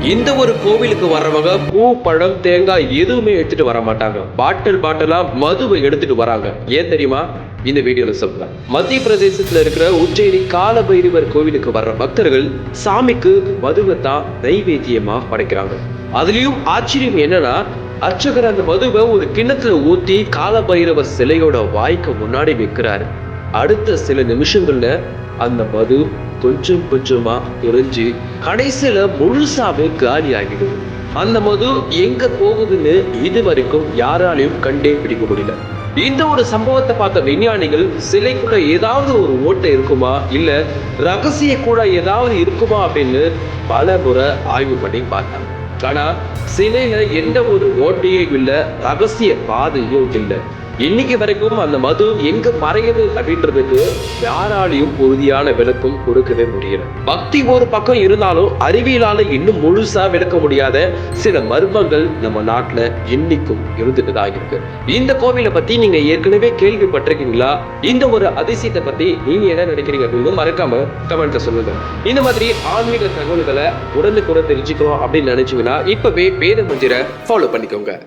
இந்த ஒரு கோவிலுக்கு வர்றவங்க பூ பழம் தேங்காய் எதுவுமே எடுத்துட்டு வர மாட்டாங்க. பாட்டிலா மதுவை எடுத்துட்டு வராங்க. ஏன் தெரியுமா? இந்த வீடியோல சொல்றேன். மத்திய பிரதேசத்துல இருக்கிற உஜ்ஜயினி கால பைரவர் கோவிலுக்கு வர்ற பக்தர்கள் சாமிக்கு மதுவை தான் நைவேத்தியமா படைக்கிறாங்க. அதுலயும் ஆச்சரியம் என்னன்னா, அர்ச்சகர் அந்த மதுவை ஒரு கிண்ணத்துல ஊத்தி கால பைரவர் சிலையோட வாய்க்கு முன்னாடி வைக்கிறாரு. அடுத்த சில நிமிஷங்கள்ல அந்த மது கொஞ்சம் கொஞ்சமா குறைஞ்சு கடைசியில முழுசாவே காலி ஆகிடுது. அந்த மது எங்க போகுதுன்னு இது வரைக்கும் யாராலையும் கண்டே பிடிக்க முடியல. இந்த ஒரு சம்பவத்தை பார்த்த விஞ்ஞானிகள் சிலைக்குள்ள ஏதாவது ஒரு ஓட்டை இருக்குமா, இல்ல ரகசிய கூட ஏதாவது இருக்குமா அப்படின்னு பல முறை ஆய்வு பண்ணி பார்த்தாங்க. ஆனா சிலையில எந்த ஒரு ஓட்டையும் இல்ல, ரகசிய பாதையும் இல்லை. இன்னைக்கு வரைக்கும் அந்த மது எங்க மறையுது அப்படின்றதுக்கு யாராலையும் உறுதியான விளக்கம் கொடுக்கவே முடியல. பக்தி ஒரு பக்கம் இருந்தாலும் அறிவியலால இன்னும் முழுசா விளக்க முடியாத சில மர்மங்கள் நம்ம நாட்டுல இன்னைக்கும் இருந்துட்டு தான் இருக்கு. இந்த கோவிலை பத்தி நீங்க ஏற்கனவே கேள்விப்பட்டிருக்கீங்களா? இந்த ஒரு அதிசயத்தை பத்தி நீங்க என்ன நினைக்கிறீங்க அப்படின்னு மறக்காம கமெண்ட்ல சொல்லுங்க. இந்த மாதிரி ஆன்மீக தகவல்களை உடனுக்குடன் தெரிஞ்சுக்கணும் அப்படின்னு நினைச்சீங்கன்னா இப்பவே வேத மந்திர ஃபாலோ பண்ணிக்கோங்க.